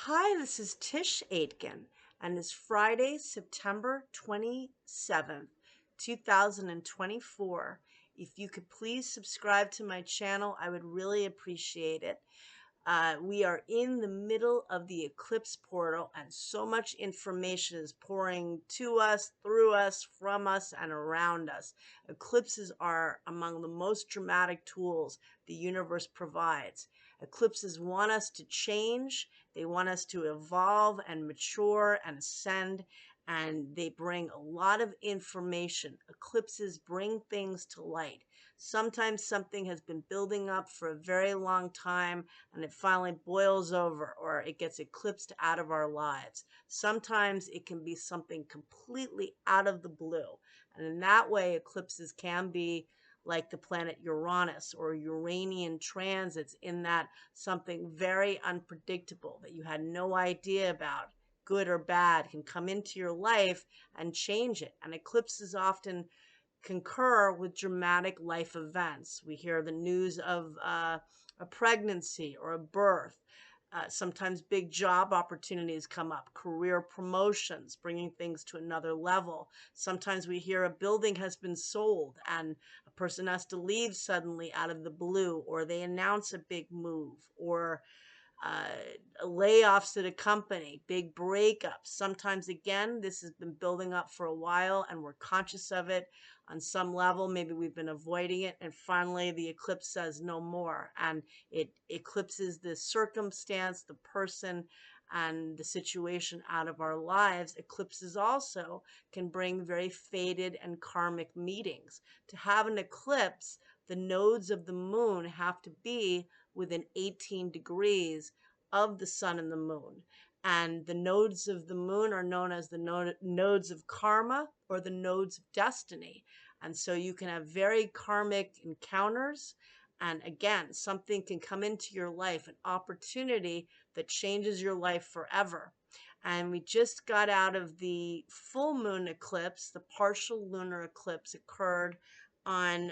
Hi, this is Tisch Aitken, and it's Friday, September 27th, 2024. If you could please subscribe to my channel, I would really appreciate it. We are in the middle of the eclipse portal, and so much information is pouring to us, through us, from us, and around us. Eclipses are among the most dramatic tools the universe provides. Eclipses want us to change, they want us to evolve and mature and ascend, and they bring a lot of information. Eclipses bring things to light. Sometimes something has been building up for a very long time and it finally boils over or it gets eclipsed out of our lives. Sometimes it can be something completely out of the blue. And in that way, eclipses can be like the planet Uranus or Uranian transits, in that something very unpredictable that you had no idea about, good or bad, can come into your life and change it. And eclipses often concur with dramatic life events. We hear the news of a pregnancy or a birth. Sometimes big job opportunities come up, career promotions, bringing things to another level. Sometimes we hear a building has been sold and a person has to leave suddenly out of the blue, or they announce a big move, or layoffs at a company, big breakups. Sometimes, again, this has been building up for a while and we're conscious of it on some level. Maybe we've been avoiding it, and finally the eclipse says no more, and it eclipses the circumstance, the person, and the situation out of our lives. Eclipses also can bring very fated and karmic meetings. To have an eclipse, the nodes of the moon have to be within 18 degrees of the sun and the moon. And the nodes of the moon are known as the nodes of karma, or the nodes of destiny. And so you can have very karmic encounters. And again, something can come into your life, an opportunity that changes your life forever. And we just got out of the full moon eclipse. The partial lunar eclipse occurred on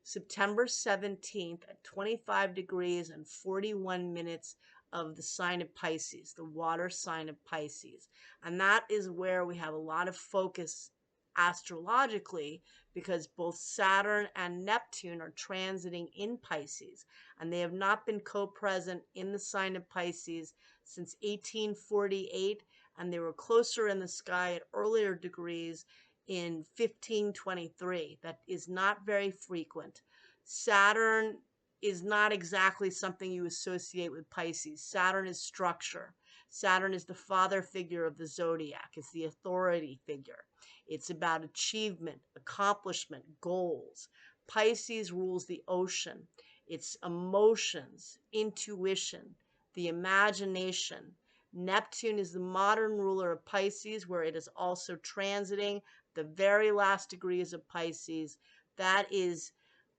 September 17th at 25 degrees and 41 minutes of the sign of Pisces, the water sign of Pisces. And that is where we have a lot of focus astrologically, because both Saturn and Neptune are transiting in Pisces, and they have not been co-present in the sign of Pisces since 1848, and they were closer in the sky at earlier degrees in 1523. That is not very frequent. Saturn is not exactly something you associate with Pisces. Saturn is structure. Saturn is the father figure of the zodiac. It's the authority figure. It's about achievement, accomplishment, goals. Pisces rules the ocean. It's emotions, intuition, the imagination. Neptune is the modern ruler of Pisces, where it is also transiting the very last degrees of Pisces. That is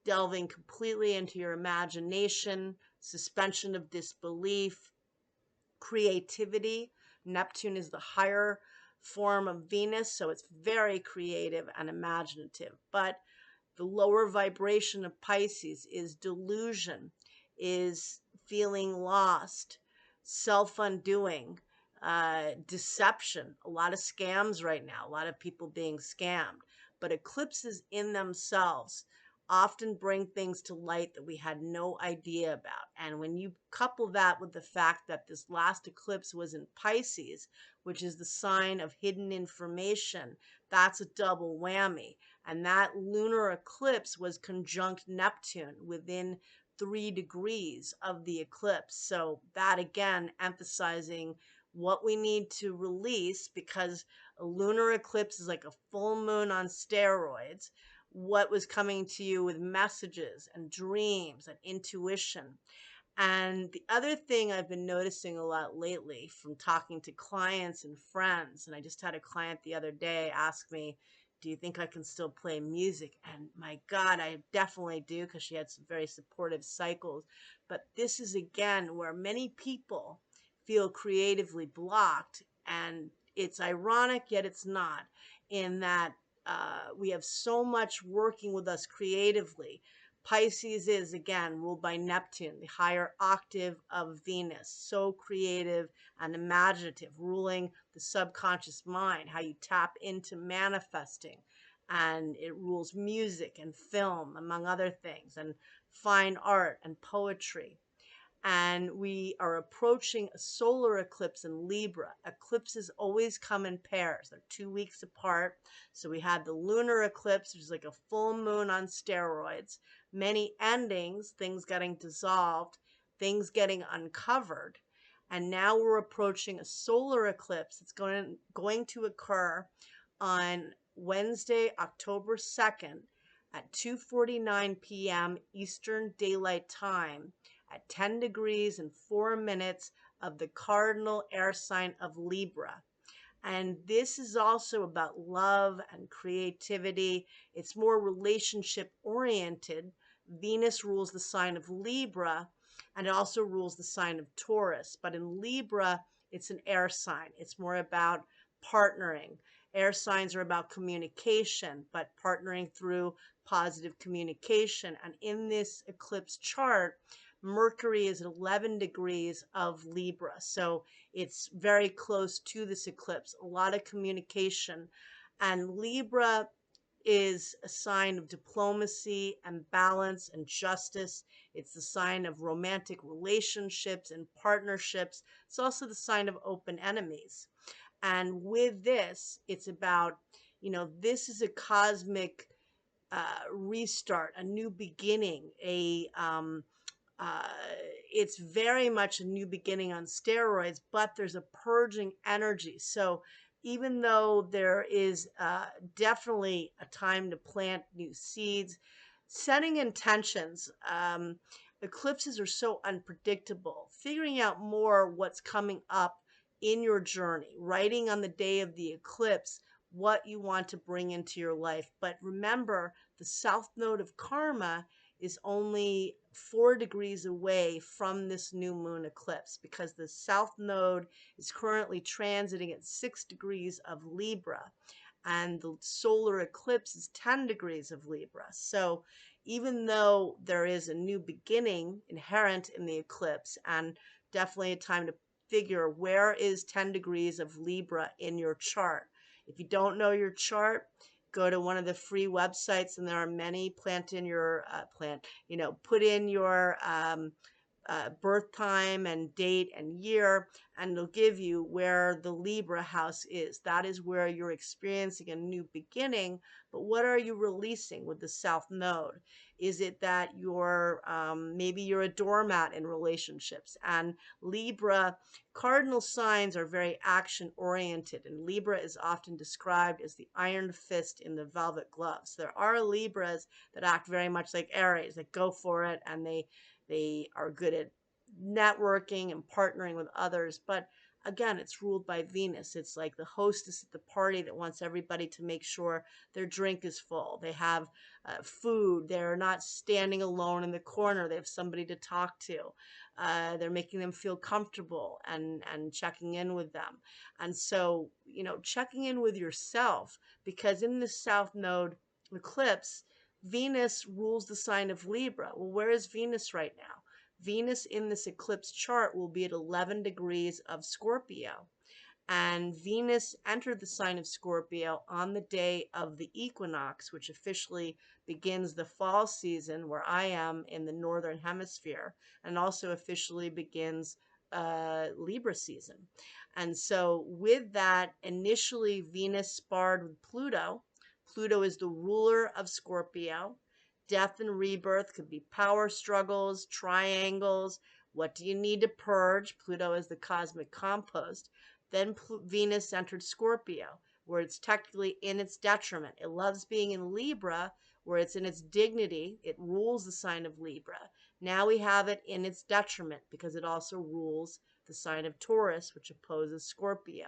delving completely into your imagination, suspension of disbelief, creativity. Neptune is the higher form of Venus, so it's very creative and imaginative. But the lower vibration of Pisces is delusion, is feeling lost, self-undoing, deception. A lot of scams right now, a lot of people being scammed. But eclipses in themselves often bring things to light that we had no idea about. And when you couple that with the fact that this last eclipse was in Pisces, which is the sign of hidden information, that's a double whammy. And that lunar eclipse was conjunct Neptune within 3 degrees of the eclipse. So that again emphasizing what we need to release, because a lunar eclipse is like a full moon on steroids. What was coming to you with messages and dreams and intuition. And the other thing I've been noticing a lot lately from talking to clients and friends, and I just had a client the other day ask me, do you think I can still play music? And my God, I definitely do, because she had some very supportive cycles. But this is again where many people feel creatively blocked. And it's ironic, yet it's not, in that we have so much working with us creatively, Pisces is, again, ruled by Neptune, the higher octave of Venus, so creative and imaginative, ruling the subconscious mind, how you tap into manifesting. And it rules music and film, among other things, and fine art and poetry. And we are approaching a solar eclipse in Libra. Eclipses always come in pairs. They're 2 weeks apart. So we had the lunar eclipse, which is like a full moon on steroids, many endings, things getting dissolved, things getting uncovered. And now we're approaching a solar eclipse. It's going to occur on Wednesday, October 2nd at 2:49 p.m. Eastern Daylight Time at 10 degrees and 4 minutes of the cardinal air sign of Libra. And this is also about love and creativity. It's more relationship oriented. Venus rules the sign of Libra, and it also rules the sign of Taurus. But in Libra, it's an air sign. It's more about partnering. Air signs are about communication, but partnering through positive communication. And in this eclipse chart, Mercury is at 11 degrees of Libra. So it's very close to this eclipse, a lot of communication. And Libra is a sign of diplomacy and balance and justice. It's the sign of romantic relationships and partnerships. It's also the sign of open enemies. And with this, it's about, this is a cosmic restart, a new beginning, uh, it's very much a new beginning on steroids, but there's a purging energy. So even though there is definitely a time to plant new seeds, setting intentions, eclipses are so unpredictable. Figuring out more what's coming up in your journey, writing on the day of the eclipse what you want to bring into your life. But remember, the south node of karma is only 4 degrees away from this new moon eclipse, because the south node is currently transiting at 6 degrees of Libra, and the solar eclipse is 10 degrees of Libra. So even though there is a new beginning inherent in the eclipse, and definitely a time to figure where is 10 degrees of Libra in your chart. If you don't know your chart, go to one of the free websites, and there are many. Put in your birth time and date and year, and it'll give you where the Libra house is. That is where you're experiencing a new beginning. But what are you releasing with the South Node? Is it that maybe you're a doormat in relationships? And Libra cardinal signs are very action oriented, and Libra is often described as the iron fist in the velvet gloves. There are Libras that act very much like Aries, that go for it, and they are good at networking and partnering with others. But again, it's ruled by Venus. It's like the hostess at the party that wants everybody to make sure their drink is full. They have food. They're not standing alone in the corner. They have somebody to talk to. They're making them feel comfortable and checking in with them. And so, checking in with yourself, because in the South Node eclipse, Venus rules the sign of Libra. Well, where is Venus right now? Venus in this eclipse chart will be at 11 degrees of Scorpio. And Venus entered the sign of Scorpio on the day of the equinox, which officially begins the fall season where I am in the northern hemisphere, and also officially begins Libra season. And so with that, initially Venus sparred with Pluto. Pluto is the ruler of Scorpio. Death and rebirth could be power struggles, triangles. What do you need to purge? Pluto is the cosmic compost. Then Venus entered Scorpio, where it's technically in its detriment. It loves being in Libra, where it's in its dignity. It rules the sign of Libra. Now we have it in its detriment, because it also rules the sign of Taurus, which opposes Scorpio.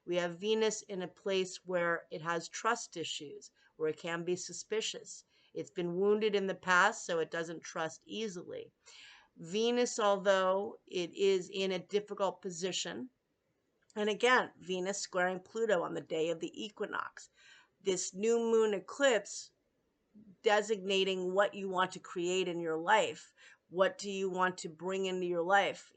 We have Venus in a place where it has trust issues, where it can be suspicious. It's been wounded in the past, so it doesn't trust easily. Venus, although it is in a difficult position, and again, Venus squaring Pluto on the day of the equinox. This new moon eclipse designating what you want to create in your life. What do you want to bring into your life?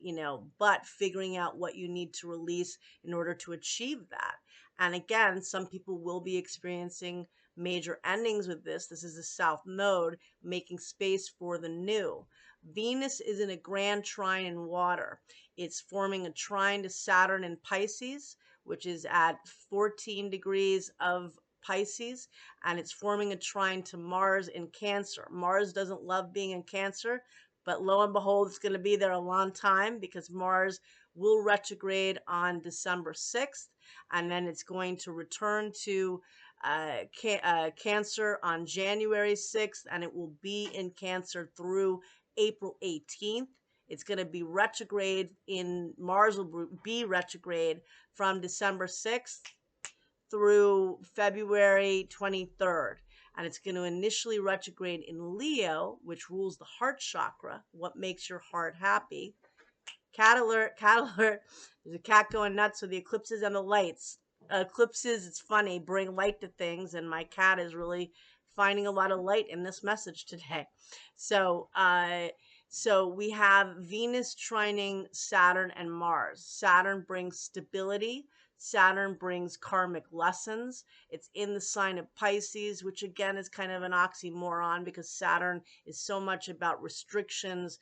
But figuring out what you need to release in order to achieve that. And again, some people will be experiencing major endings with this. This is the South Node, making space for the new. Venus is in a grand trine in water. It's forming a trine to Saturn in Pisces, which is at 14 degrees of Pisces, and it's forming a trine to Mars in Cancer. Mars doesn't love being in Cancer, but lo and behold, it's going to be there a long time because Mars will retrograde on December 6th, and then it's going to return to Cancer on January 6th, and it will be in Cancer through April 18th. It's going to be retrograde in Mars will be retrograde from December 6th through February 23rd. And it's going to initially retrograde in Leo, which rules the heart chakra, what makes your heart happy. Cat alert, cat alert. There's a cat going nuts with the eclipses and the lights. Eclipses, it's funny, bring light to things, and my cat is really finding a lot of light in this message today. So we have Venus trining Saturn and Mars. Saturn brings stability. Saturn brings karmic lessons. It's in the sign of Pisces, which again is kind of an oxymoron because Saturn is so much about restrictions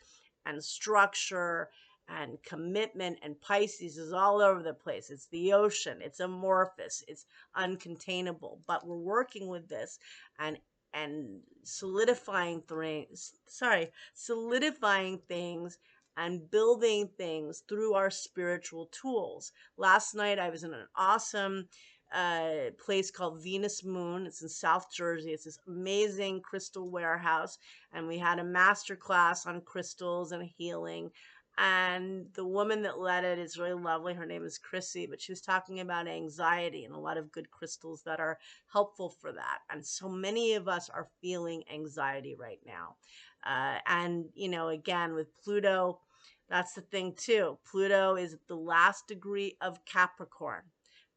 and structure and commitment, and Pisces is all over the place. It's the ocean, it's amorphous, it's uncontainable, but we're working with this and solidifying things and building things through our spiritual tools. Last night I was in an awesome place called Venus Moon. It's in South Jersey. It's this amazing crystal warehouse, and we had a master class on crystals and healing. And the woman that led it is really lovely. Her name is Chrissy, but she was talking about anxiety and a lot of good crystals that are helpful for that. And so many of us are feeling anxiety right now. Again, with Pluto, that's the thing too. Pluto is at the last degree of Capricorn.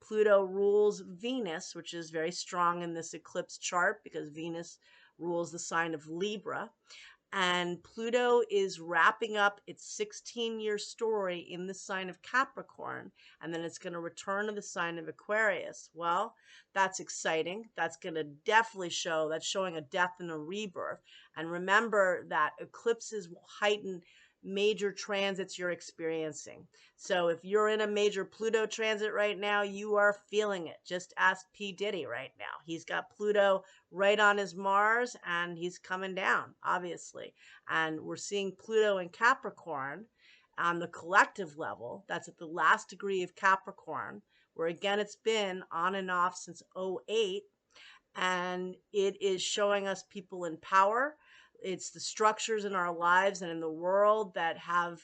Pluto rules Venus, which is very strong in this eclipse chart because Venus rules the sign of Libra. And Pluto is wrapping up its 16-year story in the sign of Capricorn, and then it's going to return to the sign of Aquarius. Well, that's exciting. That's going to definitely that's showing a death and a rebirth. And remember that eclipses will heighten major transits you're experiencing. So if you're in a major Pluto transit right now, you are feeling it. Just ask P. Diddy right now. He's got Pluto right on his Mars and he's coming down, obviously. And we're seeing Pluto in Capricorn on the collective level. That's at the last degree of Capricorn, where again, it's been on and off since '08. And it is showing us people in power. It's the structures in our lives and in the world that have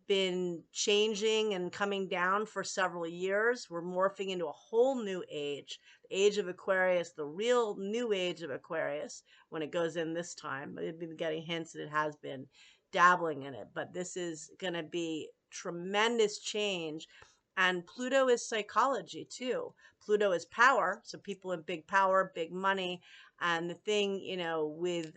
been changing and coming down for several years. We're morphing into a whole new age, the age of Aquarius, the real new age of Aquarius when it goes in this time. We've been getting hints that it has been dabbling in it, but this is going to be tremendous change. And Pluto is psychology too. Pluto is power, so people in big power, big money. And the thing, with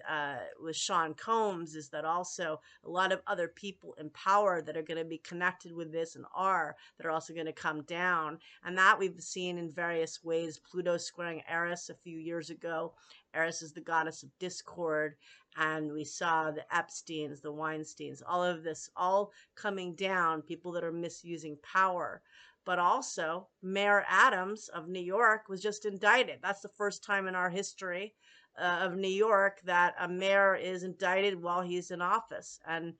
Sean Combs is that also a lot of other people in power that are going to be connected with this and that are also going to come down. And that we've seen in various ways. Pluto squaring Eris a few years ago. Eris is the goddess of discord. And we saw the Epsteins, the Weinsteins, all of this all coming down, people that are misusing power. But also, Mayor Adams of New York was just indicted. That's the first time in our history of New York that a mayor is indicted while he's in office. And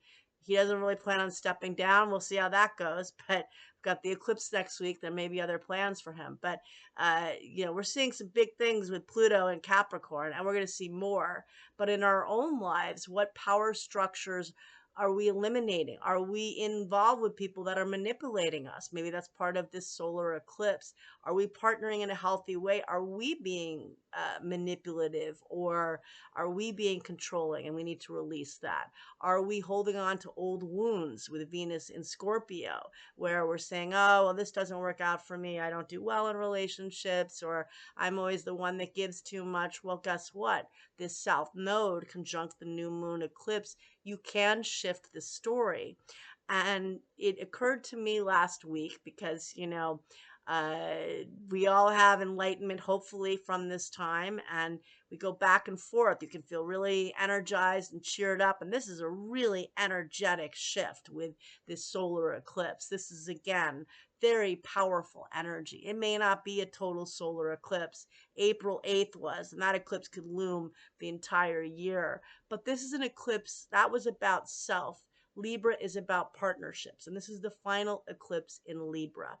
he doesn't really plan on stepping down. We'll see how that goes. But we've got the eclipse next week. There may be other plans for him. But, we're seeing some big things with Pluto and Capricorn, and we're going to see more. But in our own lives, what power structures Are we eliminating? Are we involved with people that are manipulating us? Maybe that's part of this solar eclipse. Are we partnering in a healthy way? Are we being manipulative, or are we being controlling and we need to release that? Are we holding on to old wounds with Venus in Scorpio, where we're saying, oh, well, this doesn't work out for me. I don't do well in relationships, or I'm always the one that gives too much. Well, guess what? This South Node conjunct the new moon eclipse, you can shift the story. And it occurred to me last week because, we all have enlightenment, hopefully, from this time, and we go back and forth. You can feel really energized and cheered up. And this is a really energetic shift with this solar eclipse. This is, again, very powerful energy. It may not be a total solar eclipse. April 8th was, and that eclipse could loom the entire year. But this is an eclipse that was about self. Libra is about partnerships, and this is the final eclipse in Libra.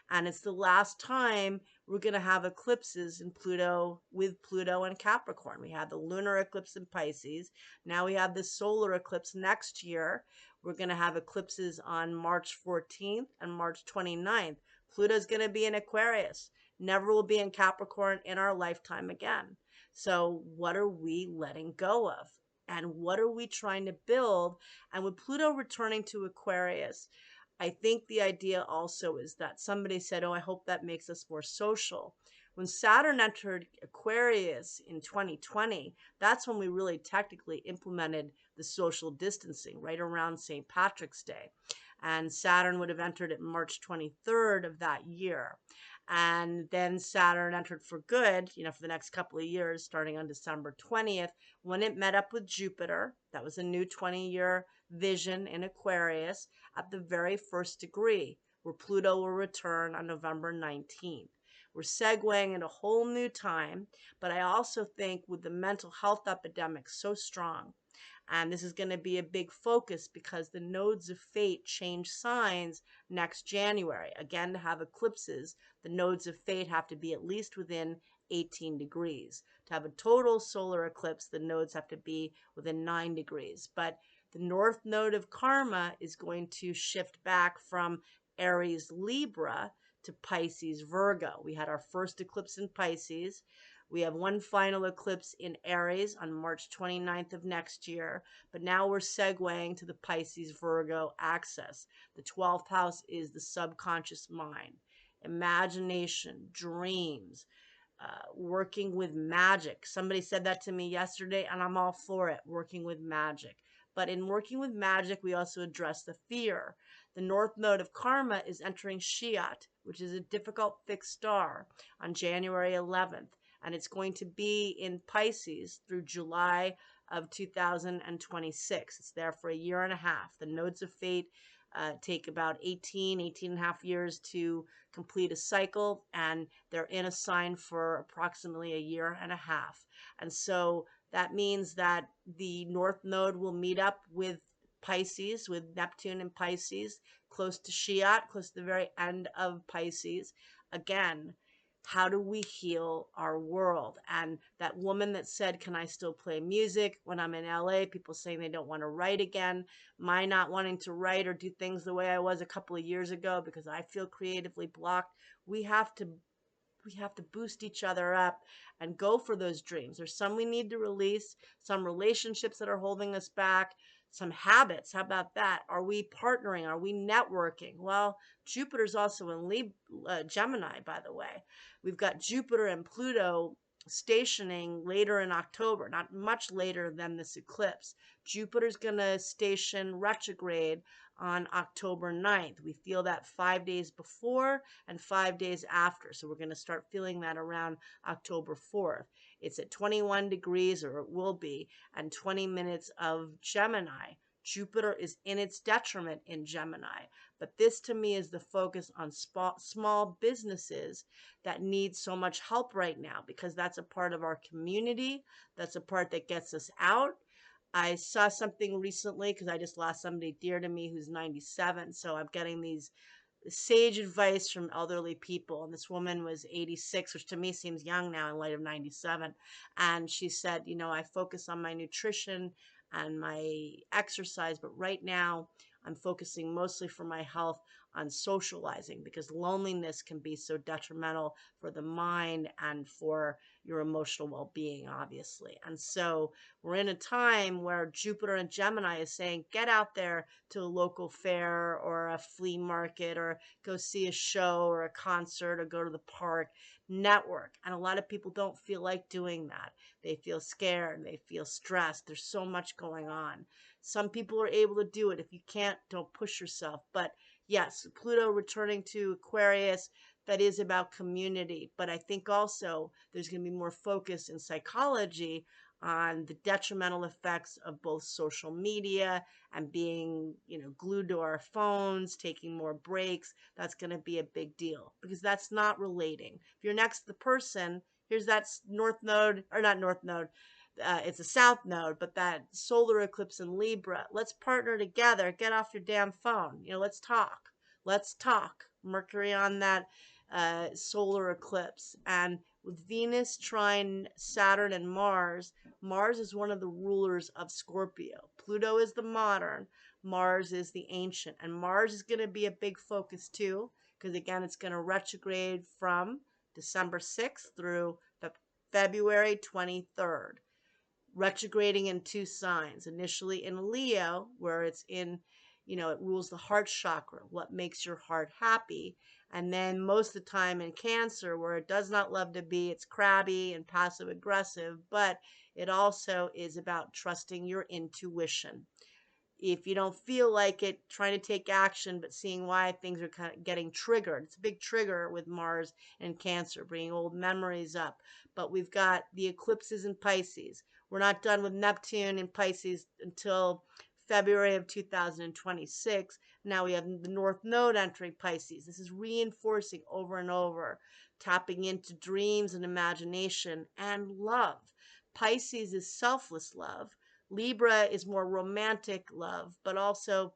And it's the last time we're going to have eclipses in Pluto, with Pluto and Capricorn. We had the lunar eclipse in Pisces. Now we have the solar eclipse next year. We're going to have eclipses on March 14th and March 29th. Pluto's going to be in Aquarius. Never will be in Capricorn in our lifetime again. So what are we letting go of? And what are we trying to build? And with Pluto returning to Aquarius, I think the idea also is that somebody said, oh, I hope that makes us more social. When Saturn entered Aquarius in 2020, that's when we really technically implemented the social distancing, right around St. Patrick's Day. And Saturn would have entered at March 23rd of that year. And then Saturn entered for good, for the next couple of years, starting on December 20th, when it met up with Jupiter. That was a new 20-year vision in Aquarius at the very first degree, where Pluto will return on November 19th. We're segueing in a whole new time, but I also think with the mental health epidemic so strong, and this is going to be a big focus because the nodes of fate change signs next January. Again, to have eclipses, the nodes of fate have to be at least within 18 degrees. To have a total solar eclipse, the nodes have to be within 9 degrees. But the north node of karma is going to shift back from Aries Libra to Pisces Virgo. We had our first eclipse in Pisces. We have one final eclipse in Aries on March 29th of next year, but now we're segueing to the Pisces Virgo axis. The 12th house is the subconscious mind, imagination, dreams, working with magic. Somebody said that to me yesterday, and I'm all for it, working with magic. But in working with magic, we also address the fear. The north node of karma is entering Shiat, which is a difficult fixed star, on January 11th. And it's going to be in Pisces through July of 2026. It's there for a year and a half. The nodes of fate take about 18 and a half years to complete a cycle, and they're in a sign for approximately a year and a half. And so that means that the north node will meet up with Pisces, with Neptune in Pisces, close to Shiat, close to the very end of Pisces. Again, how do we heal our world? And that woman that said, can I still play music when I'm in LA? People saying they don't want to write again. My not wanting to write or do things the way I was a couple of years ago because I feel creatively blocked. We have to boost each other up and go for those dreams. There's some we need to release, some relationships that are holding us back, some habits. How about that? Are we partnering? Are we networking? Well, Jupiter's also in Gemini, by the way. We've got Jupiter and Pluto stationing later in October, not much later than this eclipse. Jupiter's going to station retrograde on October 9th. We feel that 5 days before and 5 days after. So we're going to start feeling that around October 4th. It's at 21 degrees, or it will be, and 20 minutes of Gemini. Jupiter is in its detriment in Gemini. But this to me is the focus on small businesses that need so much help right now, because that's a part of our community. That's a part that gets us out. I saw something recently because I just lost somebody dear to me who's 97. So I'm getting these sage advice from elderly people. And this woman was 86, which to me seems young now in light of 97. And she said, I focus on my nutrition. and my exercise. But right now, I'm focusing mostly for my health on socializing, because loneliness can be so detrimental for the mind and for your emotional well-being, obviously. And so we're in a time where Jupiter and Gemini is saying, get out there to a local fair or a flea market, or go see a show or a concert, or go to the park, network. And a lot of people don't feel like doing that. They feel scared, they feel stressed. There's so much going on. Some people are able to do it. If you can't, don't push yourself. But yes, Pluto returning to Aquarius, that is about community. But I think also there's going to be more focus in psychology on the detrimental effects of both social media and being, glued to our phones, taking more breaks. That's going to be a big deal, because that's not relating. If you're next to the person, here's that north node, or not north node, it's a south node, but that solar eclipse in Libra. Let's partner together. Get off your damn phone. Let's talk. Let's talk. Mercury on that solar eclipse. And with Venus trine Saturn and Mars, Mars is one of the rulers of Scorpio. Pluto is the modern, Mars is the ancient. And Mars is going to be a big focus too, because again, it's going to retrograde from December 6th through the February 23rd, retrograding in two signs. Initially in Leo, where it's in, it rules the heart chakra, what makes your heart happy. And then most of the time in Cancer, where it does not love to be, it's crabby and passive aggressive, but it also is about trusting your intuition. If you don't feel like it, trying to take action, but seeing why things are kind of getting triggered. It's a big trigger with Mars and Cancer, bringing old memories up. But we've got the eclipses in Pisces. We're not done with Neptune in Pisces until February of 2026. Now we have the North Node entering Pisces. This is reinforcing over and over, tapping into dreams and imagination and love. Pisces is selfless love. Libra is more romantic love, but also,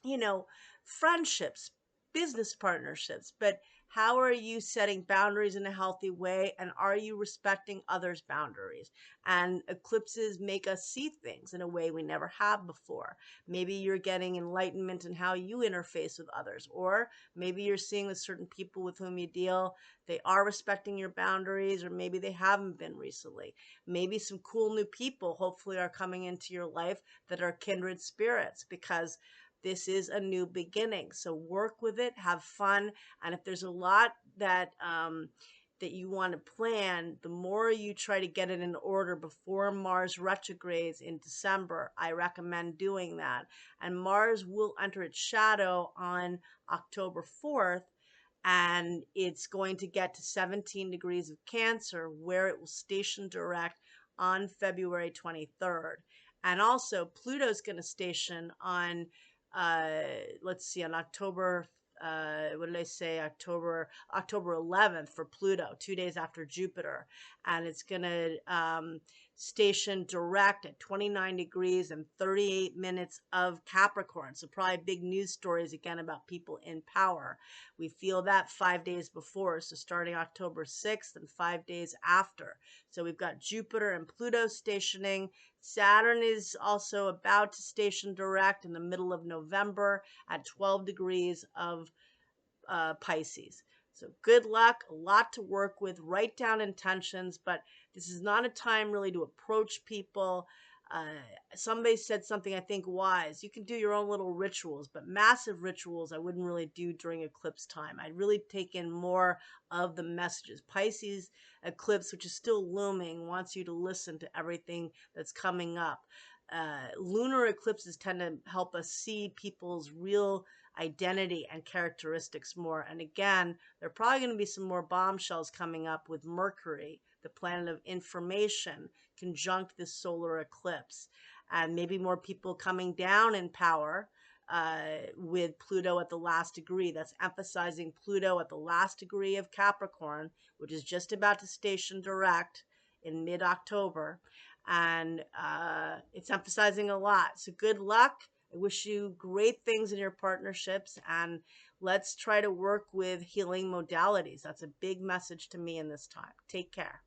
you know, friendships, business partnerships. But how are you setting boundaries in a healthy way? And are you respecting others' boundaries? And eclipses make us see things in a way we never have before. Maybe you're getting enlightenment in how you interface with others, or maybe you're seeing with certain people with whom you deal, they are respecting your boundaries, or maybe they haven't been recently. Maybe some cool new people hopefully are coming into your life that are kindred spirits, because this is a new beginning. So work with it, have fun. And if there's a lot that that you want to plan, the more you try to get it in order before Mars retrogrades in December, I recommend doing that. And Mars will enter its shadow on October 4th, and it's going to get to 17 degrees of Cancer, where it will station direct on February 23rd. And also Pluto's going to station on let's see, on October, what did I say? October 11th for Pluto, 2 days after Jupiter. And it's going to station direct at 29 degrees and 38 minutes of Capricorn. So probably big news stories again about people in power. We feel that 5 days before. So starting October 6th and 5 days after. So we've got Jupiter and Pluto stationing. Saturn is also about to station direct in the middle of November at 12 degrees of Pisces. So good luck, a lot to work with. Write down intentions, but this is not a time really to approach people. Somebody said something I think wise. You can do your own little rituals, but massive rituals I wouldn't really do during eclipse time. I'd really take in more of the messages. Pisces eclipse, which is still looming, wants you to listen to everything that's coming up. Lunar eclipses tend to help us see people's real identity and characteristics more. And again, there are probably going to be some more bombshells coming up with Mercury, the planet of information, conjunct this solar eclipse. And maybe more people coming down in power with Pluto at the last degree. That's emphasizing Pluto at the last degree of Capricorn, which is just about to station direct in mid-October. And it's emphasizing a lot. So good luck. I wish you great things in your partnerships, and let's try to work with healing modalities. That's a big message to me in this time. Take care.